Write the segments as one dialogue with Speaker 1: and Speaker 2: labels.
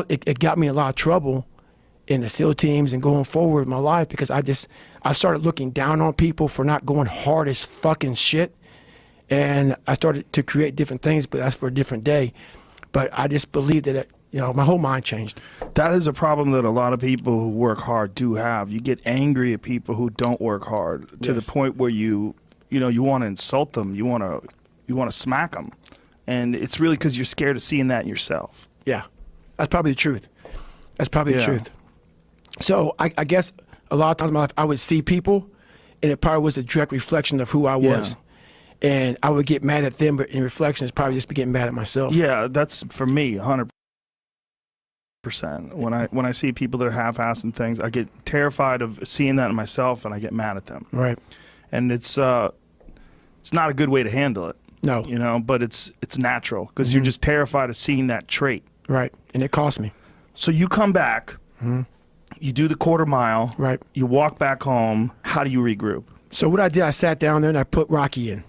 Speaker 1: it got me in a lot of trouble in the SEAL teams and going forward in my life, because I started looking down on people for not going hard as fucking shit. And I started to create different things, but that's for a different day. But I just believe that, my whole mind changed.
Speaker 2: That is a problem that a lot of people who work hard do have. You get angry at people who don't work hard to the point where you want to insult them. You want to smack them. And it's really because you're scared of seeing that in yourself.
Speaker 1: Yeah, that's probably the truth. That's probably the truth. So I guess a lot of times in my life, I would see people, and it probably was a direct reflection of who I was. And I would get mad at them, but in reflection, it's probably just getting mad at myself.
Speaker 2: Yeah, that's for me, 100%. When I see people that are half-assing things, I get terrified of seeing that in myself, and I get mad at them.
Speaker 1: Right.
Speaker 2: And it's not a good way to handle it.
Speaker 1: No.
Speaker 2: But it's natural, because you're just terrified of seeing that trait.
Speaker 1: Right, and it cost me.
Speaker 2: So you come back, you do the quarter mile,
Speaker 1: right?
Speaker 2: You walk back home. How do you regroup?
Speaker 1: So what I did, I sat down there and I put Rocky in.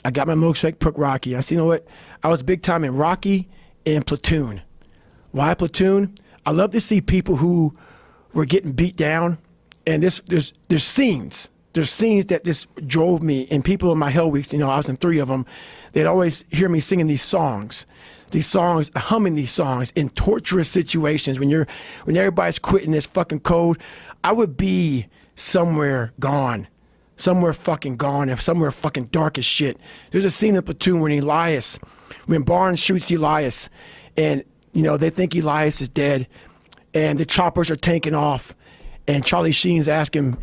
Speaker 1: I got my milkshake, put Rocky. I said, you know what? I was big time in Rocky and Platoon. Why Platoon? I love to see people who were getting beat down, and there's scenes. There's scenes that just drove me, and people in my Hell Weeks, I was in 3 of them, they'd always hear me singing these songs, humming these songs in torturous situations. When everybody's quitting this fucking code, I would be somewhere gone, somewhere fucking gone, and somewhere fucking dark as shit. There's a scene in Platoon when Barnes shoots Elias, and they think Elias is dead, and the choppers are taking off. And Charlie Sheen's asking,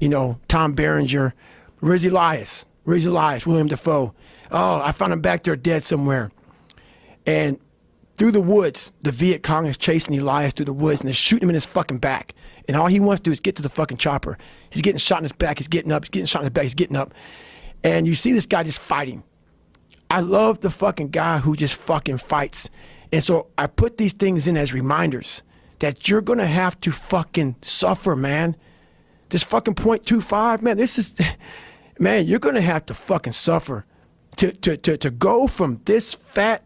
Speaker 1: Tom Berenger, where's Elias? Where's Elias? William Dafoe. Oh, I found him back there dead somewhere. And through the woods, the Viet Cong is chasing Elias through the woods, and they're shooting him in his fucking back. And all he wants to do is get to the fucking chopper. He's getting shot in his back. He's getting up. He's getting shot in his back. He's getting up. And you see this guy just fighting. I love the fucking guy who just fucking fights. And so I put these things in as reminders that you're going to have to fucking suffer, man. This fucking .25, man, you're going to have to fucking suffer to go from this fat,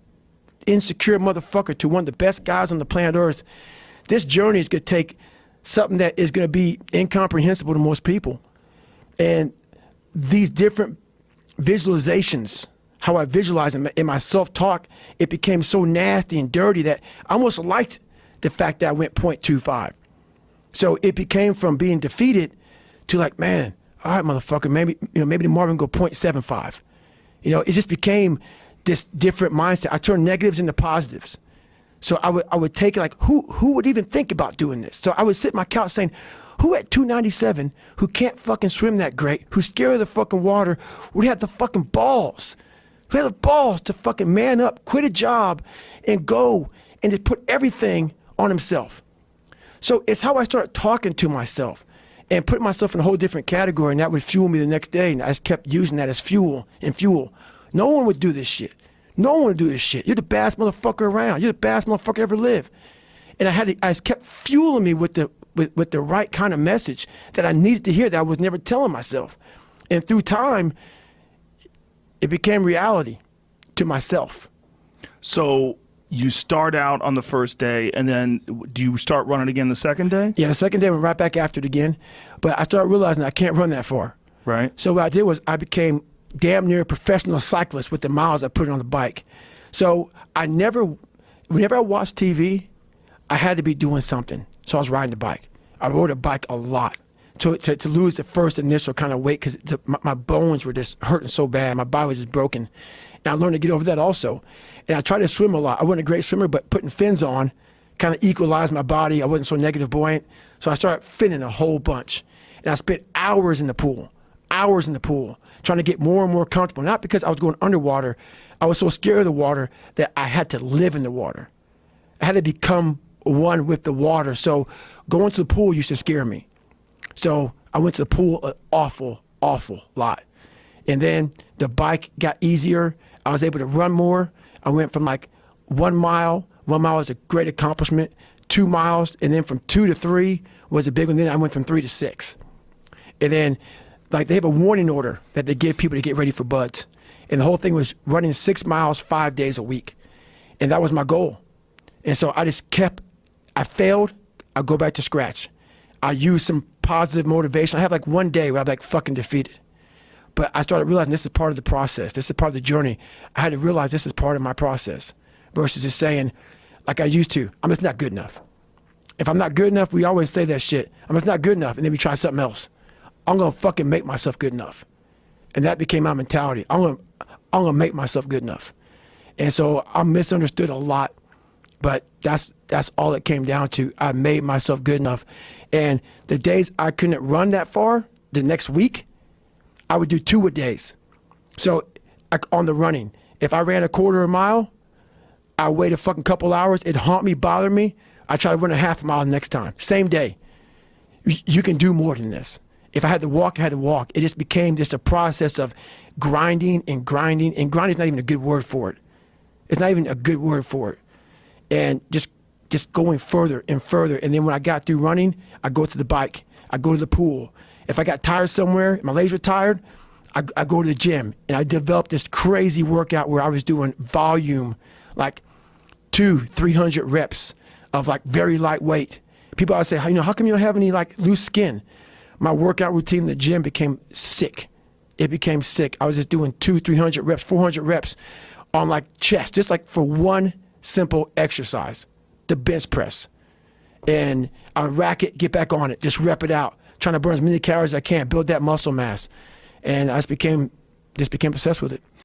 Speaker 1: insecure motherfucker to one of the best guys on the planet Earth. This journey is going to take something that is going to be incomprehensible to most people. And these different visualizations, how I visualize in my self-talk, it became so nasty and dirty that I almost liked the fact that I went .25. So it became from being defeated to like, man, all right, motherfucker, maybe tomorrow we can go .75. It just became this different mindset. I turned negatives into positives. So I would take it like, who would even think about doing this? So I would sit on my couch saying, who at 297, who can't fucking swim that great, who's scared of the fucking water, would have the fucking balls? Who had the balls to fucking man up, quit a job, and go and just put everything on himself. So it's how I started talking to myself and putting myself in a whole different category, and that would fuel me the next day, and I just kept using that as fuel. No one would do this shit. No one would do this shit. You're the baddest motherfucker around. You're the baddest motherfucker ever lived. And I just kept fueling me with the right kind of message that I needed to hear that I was never telling myself. And through time, it became reality to myself.
Speaker 2: So you start out on the first day, and then do you start running again the second day?
Speaker 1: Yeah, the second day I went right back after it again. But I started realizing I can't run that far.
Speaker 2: Right.
Speaker 1: So what I did was I became damn near a professional cyclist with the miles I put on the bike. So whenever I watched TV, I had to be doing something. So I was riding the bike. I rode a bike a lot to lose the first initial kind of weight, because my bones were just hurting so bad. My body was just broken. And I learned to get over that also. And I tried to swim a lot. I wasn't a great swimmer, but putting fins on kind of equalized my body. I wasn't so negative buoyant. So I started finning a whole bunch. And I spent hours in the pool, trying to get more and more comfortable. Not because I was going underwater. I was so scared of the water that I had to live in the water. I had to become one with the water. So going to the pool used to scare me. So I went to the pool an awful lot. And then the bike got easier. I was able to run more. I went from like 1 mile. 1 mile was a great accomplishment. 2 miles, and then from 2 to 3 was a big one. Then I went from 3 to 6. And then like they have a warning order that they give people to get ready for buds. And the whole thing was running 6 miles 5 days a week. And that was my goal. And so I failed, I go back to scratch. I use some positive motivation. I have like one day where I'm like fucking defeated. But I started realizing this is part of the process. This is part of the journey. I had to realize this is part of my process versus just saying, like I used to, I'm just not good enough. If I'm not good enough, we always say that shit. I'm just not good enough, and then we try something else. I'm gonna fucking make myself good enough. And that became my mentality. I'm gonna make myself good enough. And so I'm misunderstood a lot, but that's all it came down to. I made myself good enough. And the days I couldn't run that far, the next week, I would do 2-a-days. So on the running, if I ran a quarter of a mile, I wait a fucking couple hours, it'd haunt me, bother me. I try to run a half a mile the next time, same day. You can do more than this. If I had to walk, I had to walk. It just became just a process of grinding and grinding, and grinding is not even a good word for it. It's not even a good word for it. And just going further and further. And then when I got through running, I go to the bike, I go to the pool. If I got tired somewhere, my legs were tired, I go to the gym. And I developed this crazy workout where I was doing volume, like 200-300 reps of like very lightweight. People always say, how come you don't have any like loose skin? My workout routine in the gym became sick. It became sick. I was just doing 200-300 reps, 400 reps on like chest, just like for one simple exercise, the bench press. And I would rack it, get back on it, just rep it out, trying to burn as many calories as I can, build that muscle mass. And I just became obsessed with it.